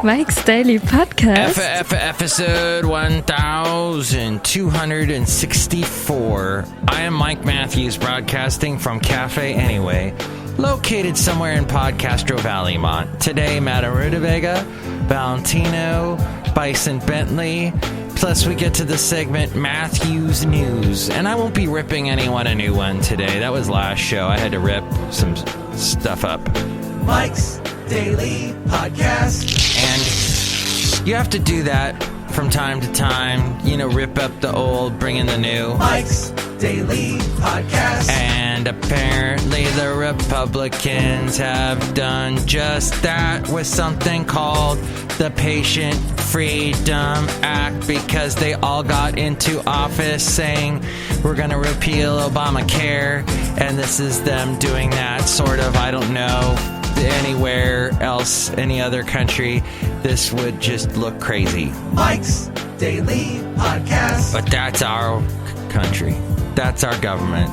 Mike's Daily Podcast. Episode 1264. I am Mike Matthews, broadcasting from Cafe Anyway, located somewhere in Podcastro Valleymont. Today, Madame Rootabega, Valentino, Bison Bentley. Plus, we get to the segment Matthews News. And I won't be ripping anyone a new one today. That was last show. I had to rip some stuff up. Mike's Daily Podcast. And you have to do that from time to time. You know, rip up the old, bring in the new. Mike's Daily Podcast. And apparently the Republicans have done just that with something called the Patient Freedom Act, because they all got into office saying we're going to repeal Obamacare, and this is them doing that sort of. I don't know anywhere else, any other country, this would just look crazy. Mike's Daily Podcast. But that's our country. That's our government.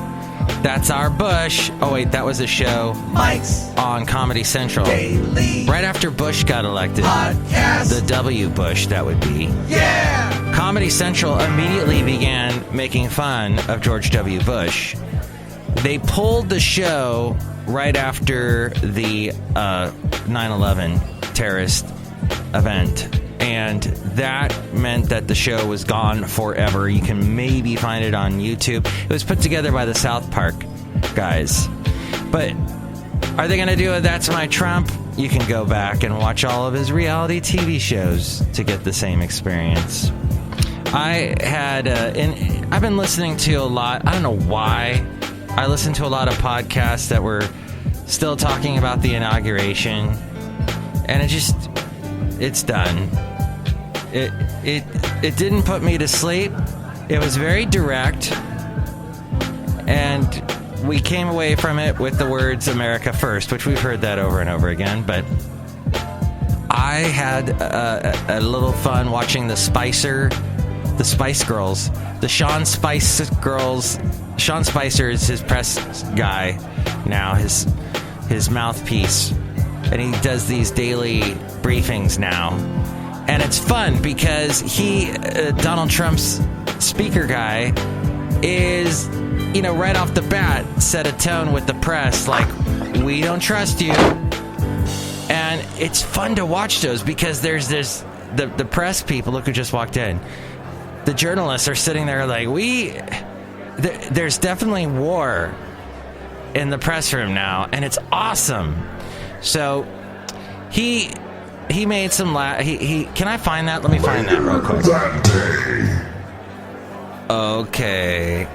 That's our Bush. Oh, wait, that was a show Mike's on Comedy Central. Daily Right after Bush got elected. Podcast. The W. Bush, that would be. Yeah! Comedy Central immediately began making fun of George W. Bush. They pulled the show right after the 9/11 terrorist event. And that meant that the show was gone forever. You can maybe find it on YouTube. It was put together by the South Park guys. But are they going to do a That's My Trump? You can go back and watch all of his reality TV shows to get the same experience. I've been listening to a lot. I don't know why. I listened to a lot of podcasts that were still talking about the inauguration. And it's done. It didn't put me to sleep. It was very direct, and we came away from it with the words "America First," which we've heard that over and over again. But I had a little fun watching the Spice Girls, the Sean Spice Girls. Sean Spicer is his press guy now, his mouthpiece, and he does these daily briefings now. And it's fun because Donald Trump's speaker guy is, right off the bat set a tone with the press like, we don't trust you. And it's fun to watch those because there's the press people, look who just walked in. The journalists are sitting there like, there's definitely war in the press room now, and it's awesome. So he made some can I find that? Let me find that real quick. Okay.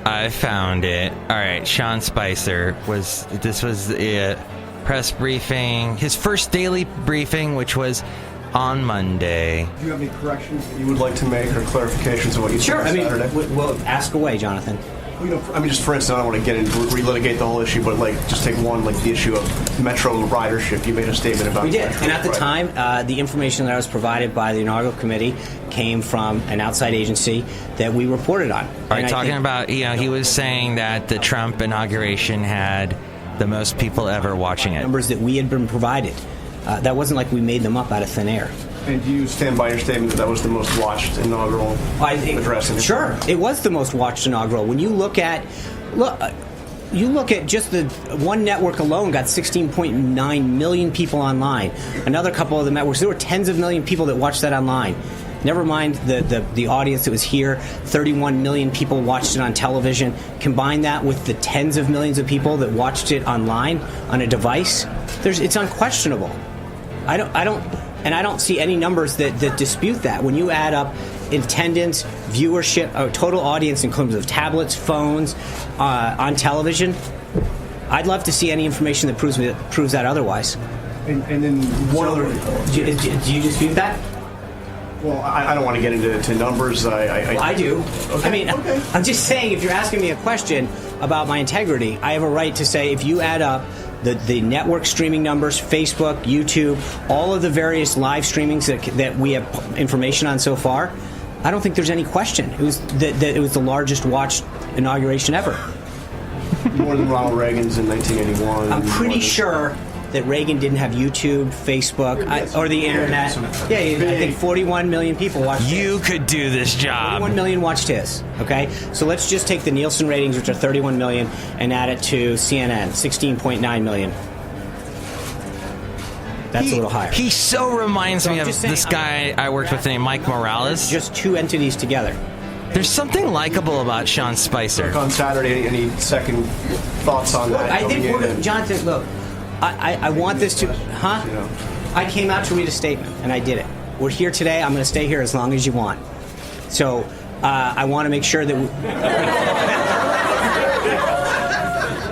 I found it. All right, Sean Spicer was the press briefing, his first daily briefing, which was on Monday. Do you have any corrections that you would like to make or clarifications of what you said Saturday? Well, ask away, Jonathan. Just for instance, I don't want to get into relitigate the whole issue, but just take one, the issue of Metro ridership. You made a statement about. We did, Metro, and at the time, the information that was provided by the inaugural committee came from an outside agency that we reported on. All right, talking about, he was saying that the Trump inauguration had the most people ever watching it. Numbers that we had been provided. That wasn't like we made them up out of thin air. And do you stand by your statement that was the most watched inaugural address? Sure, it was the most watched inaugural. When you look at just the one network alone got 16.9 million people online. Another couple of the networks, there were tens of million people that watched that online. Never mind the audience that was here. 31 million people watched it on television. Combine that with the tens of millions of people that watched it online on a device. It's unquestionable. I don't see any numbers that dispute that. When you add up attendance, viewership, total audience in terms of tablets, phones, on television, I'd love to see any information that proves that otherwise. And then one other. Do you dispute that? Well, I don't want to get into numbers. I do. Okay. Okay. I'm just saying, if you're asking me a question about my integrity, I have a right to say if you add up the network streaming numbers, Facebook, YouTube, all of the various live streamings that we have information on so far, I don't think there's any question. It was the largest watched inauguration ever. More than Ronald Reagan's in 1981. I'm pretty sure that Reagan didn't have YouTube, Facebook, or the internet. Yeah, I think 41 million people watched You his. could do this job. 41 million watched his. Okay, so let's just take the Nielsen ratings, which are 31 million, and add it to CNN, 16.9 million. That's a little higher. He so reminds me of just saying, this guy I worked with named Mike Morales. Just two entities together. There's something likable about Sean Spicer. On Saturday, any second thoughts on that? I think coming in? Jonathan, look, I want this to, huh? You know. I came out to read a statement, and I did it. We're here today. I'm going to stay here as long as you want. So I want to make sure that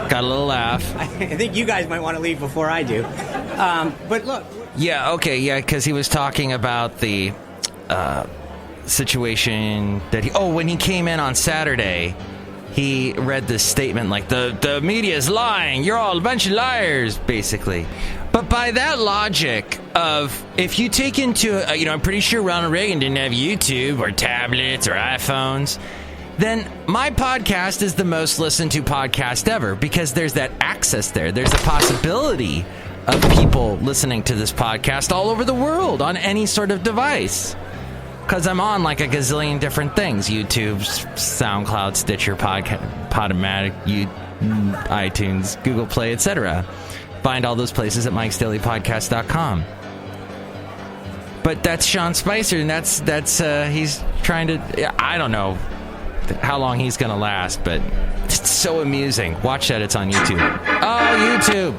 Got a little laugh. I think you guys might want to leave before I do. But look. Yeah, okay, yeah, because he was talking about the situation that when he came in on Saturday, he read this statement like, the media is lying, you're all a bunch of liars, basically. But by that logic of, if you take into, I'm pretty sure Ronald Reagan didn't have YouTube or tablets or iPhones, then my podcast is the most listened to podcast ever, because there's that access there. There's the possibility of people listening to this podcast all over the world on any sort of device. Because I'm on like a gazillion different things. YouTube, SoundCloud, Stitcher, Podomatic, iTunes, Google Play, etc. Find all those places at MIKEs-DAILY-PODCAST.com. But that's Sean Spicer, and that's he's trying to... I don't know how long he's going to last, but it's so amusing. Watch that. It's on YouTube. Oh, YouTube!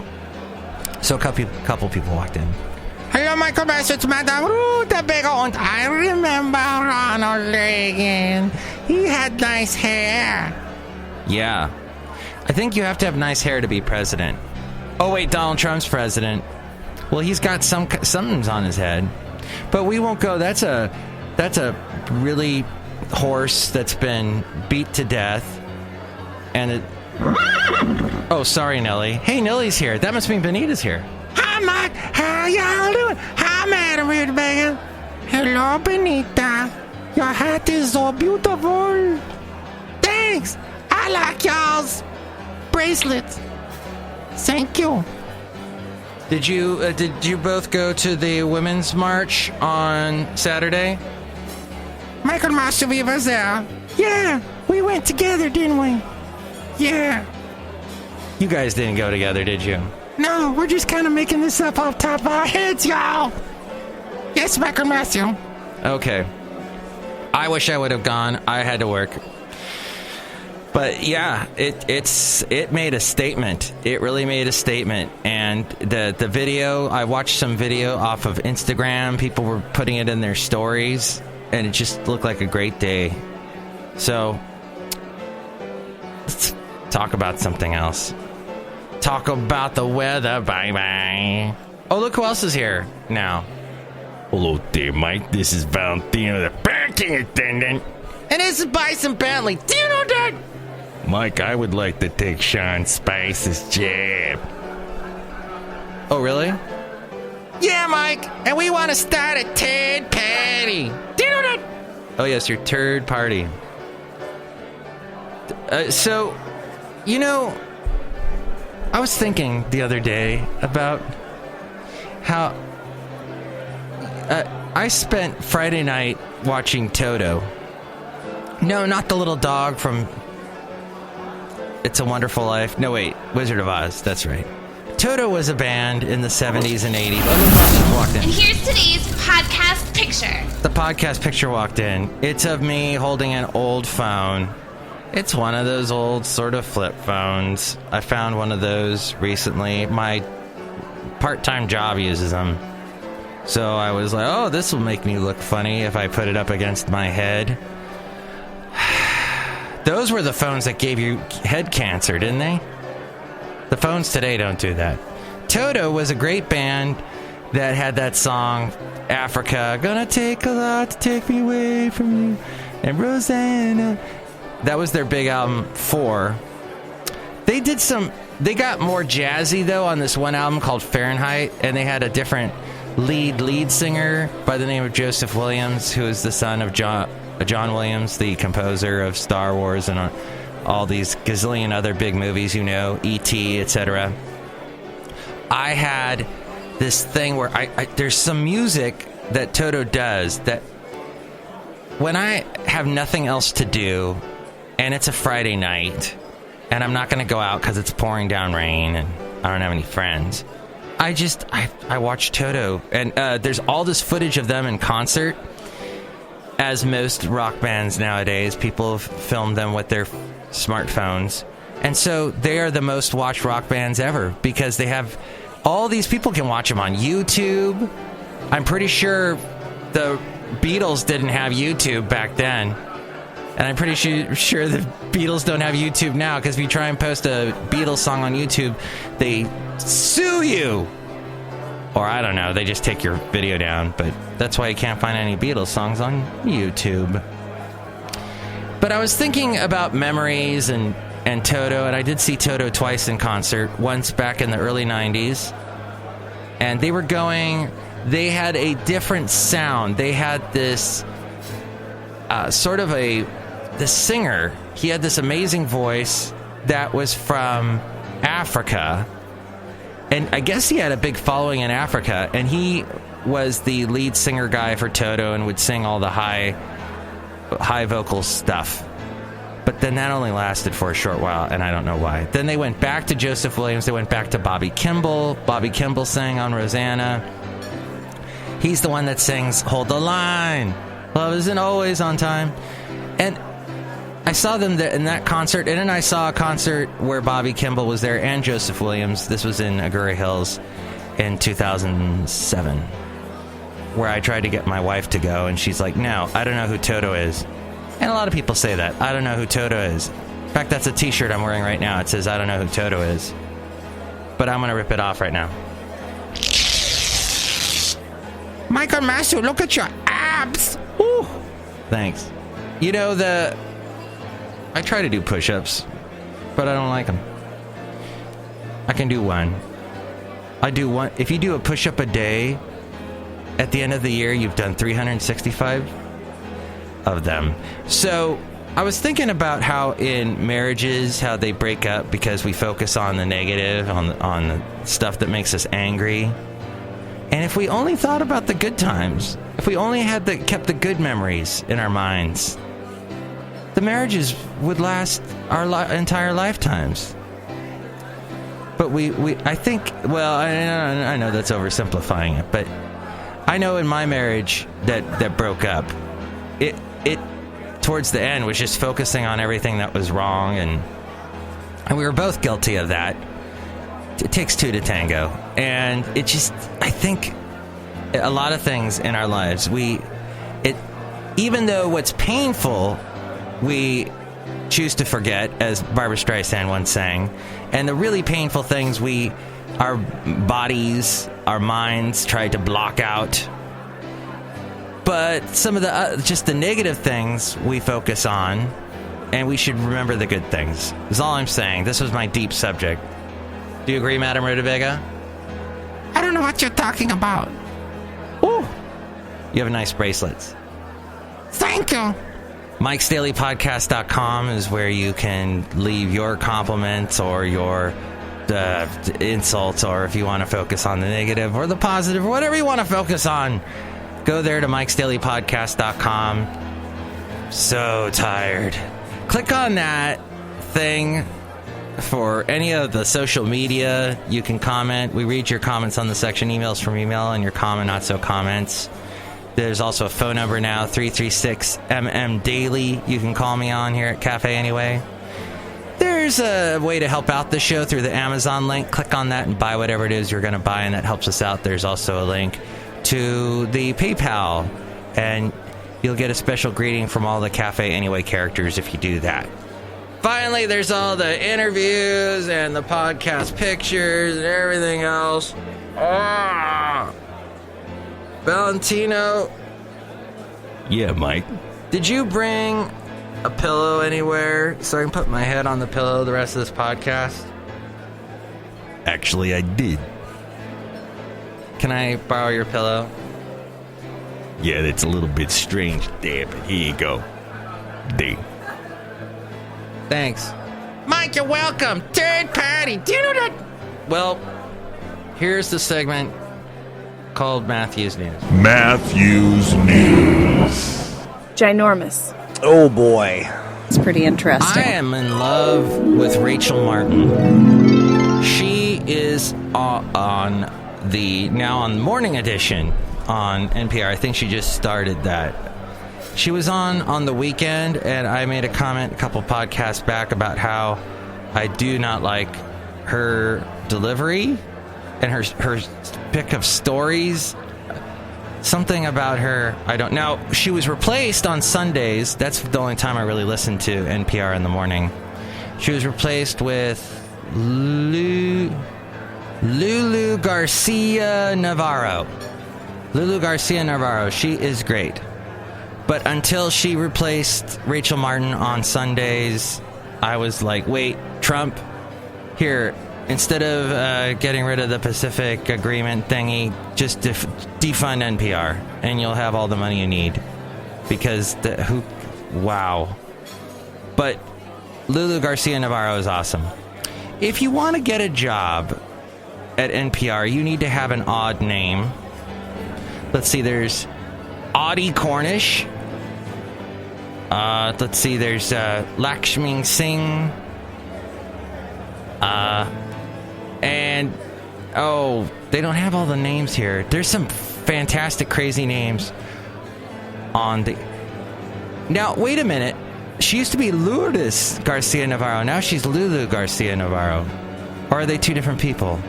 So a couple people walked in. Hello, Michael Bass, it's Madame Rootabega, and I remember Ronald Reagan. He had nice hair. Yeah. I think you have to have nice hair to be president. Oh, wait, Donald Trump's president. Well, he's got something's on his head. But we won't go. That's a really horse that's been beat to death. And it... Oh, sorry, Nellie. Hey, Nellie's here. That must mean Benita's here. Hi, Mike. How y'all doing? Hi, Madame Rootabega. Hello, Benita. Your hat is so beautiful. Thanks. I like y'all's bracelets. Thank you. Did you both go to the Women's March on Saturday? Michael Mastrovi was there. Yeah, we went together, didn't we? Yeah. You guys didn't go together, did you? No, we're just kind of making this up off top of our heads, y'all. Yes, Michael Matthew. Okay. I wish I would have gone. I had to work. But yeah, it made a statement. It really made a statement. And the video, I watched some video off of Instagram. People were putting it in their stories, and it just looked like a great day. So, let's talk about something else. Talk about the weather. Bye-bye. Oh, look who else is here now. Hello there, Mike. This is Valentino, the parking attendant. And this is Bison Bentley. Do you know that? Mike, I would like to take Sean Spice's job. Oh, really? Yeah, Mike. And we want to start a turd party. Do you know that? Oh, yes, your turd party. So, I was thinking the other day about how I spent Friday night watching Toto. No, not the little dog from It's a Wonderful Life. No, wait, Wizard of Oz. That's right. Toto was a band in the 70s and 80s. Oh, walked in. And here's today's podcast picture. The podcast picture walked in. It's of me holding an old phone. It's one of those old sort of flip phones. I found one of those recently. My part-time job uses them. So I was like, oh, this will make me look funny if I put it up against my head. Those were the phones that gave you head cancer, didn't they? The phones today don't do that. Toto was a great band that had that song, Africa, gonna take a lot to take me away from you. And Rosanna. That was their big album, 4. They got more jazzy, though, on this one album called Fahrenheit, and they had a different lead singer by the name of Joseph Williams, who is the son of John Williams, the composer of Star Wars and all these gazillion other big movies, E.T., etc. I had this thing where there's some music that Toto does that when I have nothing else to do and it's a Friday night and I'm not going to go out because it's pouring down rain and I don't have any friends, I watch Toto. And there's all this footage of them in concert. As most rock bands nowadays, people film them with their smartphones. And so they are the most watched rock bands ever because they have all these people can watch them on YouTube. I'm pretty sure the Beatles didn't have YouTube back then. And I'm pretty sure the Beatles don't have YouTube now because if you try and post a Beatles song on YouTube, they sue you. Or I don't know, they just take your video down. But that's why you can't find any Beatles songs on YouTube. But I was thinking about memories and Toto, and I did see Toto twice in concert. Once back in the early 90s. And they had a different sound. They had this this singer. He had this amazing voice that was from Africa. And I guess he had a big following in Africa, and he was the lead singer guy for Toto and would sing all the high vocal stuff. But then that only lasted for a short while, and I don't know why. Then they went back to Joseph Williams. They went back to Bobby Kimball. Bobby Kimball sang on Rosanna. He's the one that sings Hold the Line. Love isn't always on time. And I saw them in that concert, and then I saw a concert where Bobby Kimball was there and Joseph Williams. This was in Agoura Hills in 2007, where I tried to get my wife to go, and she's like, no, I don't know who Toto is. And a lot of people say that. I don't know who Toto is. In fact, that's a t-shirt I'm wearing right now. It says, I don't know who Toto is. But I'm going to rip it off right now. Michael Master, look at your abs. Ooh. Thanks. You know, I try to do push-ups, but I don't like them. I can do one. I do one. If you do a push-up a day, at the end of the year, you've done 365 of them. So I was thinking about how in marriages, how they break up because we focus on the negative, on the stuff that makes us angry. And if we only thought about the good times, if we only kept the good memories in our minds, the marriages would last our entire lifetimes. But I think, well, I know that's oversimplifying it, but I know in my marriage that broke up, it towards the end was just focusing on everything that was wrong, and we were both guilty of that. It takes two to tango, and I think a lot of things in our lives, even though what's painful, we choose to forget, as Barbra Streisand once sang, and the really painful things our bodies, our minds try to block out. But some of just the negative things we focus on, and we should remember the good things. Is all I'm saying. This was my deep subject. Do you agree, Madame Rootabega? I don't know what you're talking about. Ooh. You have nice bracelets. Thank you. MIKEs-DAILY-PODCAST.com is where you can leave your compliments or your insults, or if you want to focus on the negative or the positive or whatever you want to focus on. Go there to MIKEs-DAILY-PODCAST.com. So tired. Click on that thing for any of the social media. You can comment. We read your comments on the section emails from email and your comment not so comments. There's also a phone number now, 336-MM-DAILY. You can call me on here at Cafe Anyway. There's a way to help out the show through the Amazon link. Click on that and buy whatever it is you're going to buy, and that helps us out. There's also a link to the PayPal, and you'll get a special greeting from all the Cafe Anyway characters if you do that. Finally, there's all the interviews and the podcast pictures and everything else. Valentino. Yeah, Mike. Did you bring a pillow anywhere so I can put my head on the pillow the rest of this podcast? Actually, I did. Can I borrow your pillow? Yeah, that's a little bit strange there, but here you go. There. Thanks. Mike, you're welcome. Third party. Do you know that? Well, Here's the segment called Matthew's News. Matthew's News. Ginormous. Oh boy. It's pretty interesting. I am in love with Rachel Martin. She is on the Morning Edition on NPR. I think she just started that. She was on the weekend, and I made a comment a couple podcasts back about how I do not like her delivery and her pick of stories. Something about her, I don't know. She was replaced on Sundays. That's the only time I really listen to NPR in the morning. She was replaced with Lulu Garcia Navarro. Lulu Garcia Navarro. She is great. But until she replaced Rachel Martin on Sundays, I was like, wait, Trump, here, instead of getting rid of the Pacific Agreement thingy, just defund NPR, and you'll have all the money you need. Because wow. But Lulu Garcia Navarro is awesome. If you want to get a job at NPR, you need to have an odd name. Let's see, there's Audie Cornish. Let's see, there's Lakshmi Singh. And, they don't have all the names here. There's some fantastic, crazy names on the... Now, wait a minute. She used to be Lourdes Garcia Navarro. Now she's Lulu Garcia Navarro. Or are they two different people?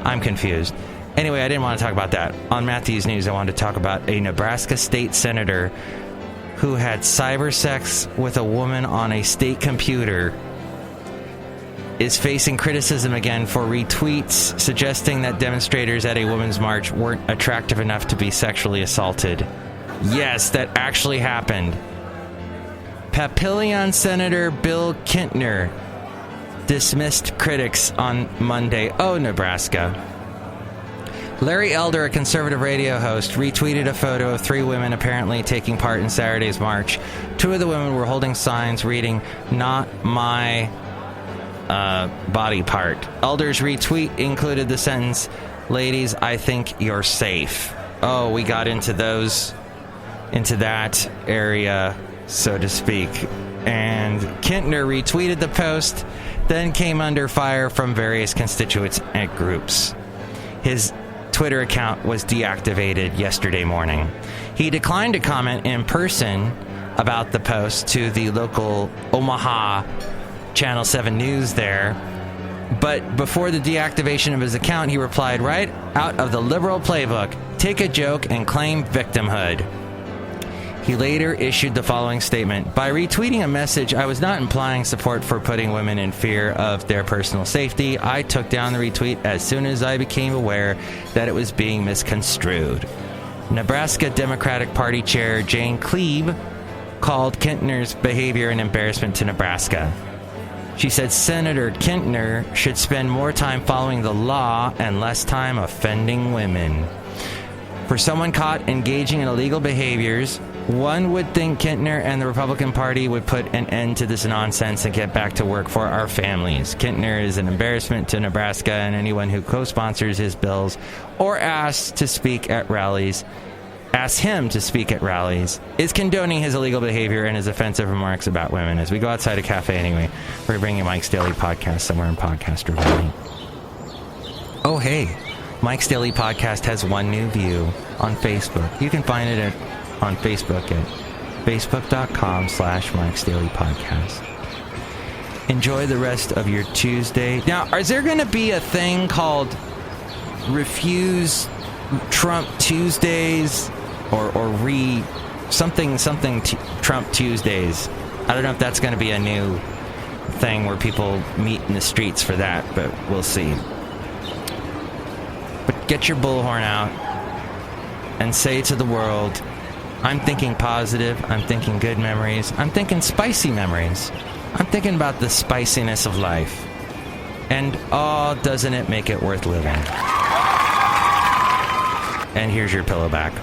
I'm confused. Anyway, I didn't want to talk about that. On Matthew's News, I wanted to talk about a Nebraska state senator who had cyber sex with a woman on a state computer is facing criticism again for retweets suggesting that demonstrators at a women's march weren't attractive enough to be sexually assaulted. Yes, that actually happened. Papillion Senator Bill Kintner dismissed critics on Monday. Oh, Nebraska. Larry Elder, a conservative radio host, retweeted a photo of 3 women apparently taking part in Saturday's march. 2 of the women were holding signs reading, "Not my body part." Elder's retweet included the sentence, "Ladies, I think you're safe." Oh, we got into that area, so to speak. And Kintner retweeted the post, then came under fire from various constituents and groups. His Twitter account was deactivated yesterday morning. He declined to comment in person about the post to the local Omaha Channel 7 News there. But before the deactivation of his account, he replied, "Right out of the liberal playbook, take a joke and claim victimhood." He later issued the following statement: "By retweeting a message, I was not implying support for putting women in fear of their personal safety. I took down the retweet as soon as I became aware that it was being misconstrued." Nebraska Democratic Party Chair Jane Cleave called Kintner's behavior an embarrassment to Nebraska. She said Senator Kintner should spend more time following the law and less time offending women. For someone caught engaging in illegal behaviors, one would think Kintner and the Republican Party would put an end to this nonsense and get back to work for our families. Kintner is an embarrassment to Nebraska, and anyone who co-sponsors his bills or asks him to speak at rallies is condoning his illegal behavior and his offensive remarks about women. As we go outside a cafe anyway, we're bringing Mike's Daily Podcast somewhere in Podcaster Valley. Oh, hey. Mike's Daily Podcast has one new view on Facebook. You can find it on Facebook at facebook.com/Mike's Daily Podcast. Enjoy the rest of your Tuesday. Now, is there going to be a thing called Refuse Trump Tuesdays or Trump Tuesdays? I don't know if that's going to be a new thing where people meet in the streets for that, but we'll see. But get your bullhorn out and say to the world, I'm thinking positive, I'm thinking good memories, I'm thinking spicy memories. I'm thinking about the spiciness of life. And doesn't it make it worth living? And here's your pillow back.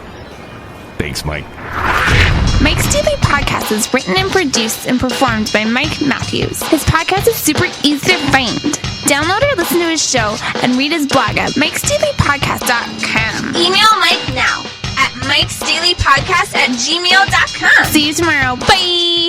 Thanks, Mike. Mike's Daily Podcast is written and produced and performed by Mike Matthews. His podcast is super easy to find. Download or listen listen to his show and read his blog at MIKEs-DAILY-PODCAST.com. Email Mike now at MIKEs-DAILY-PODCAST@gmail.com. See you tomorrow. Bye!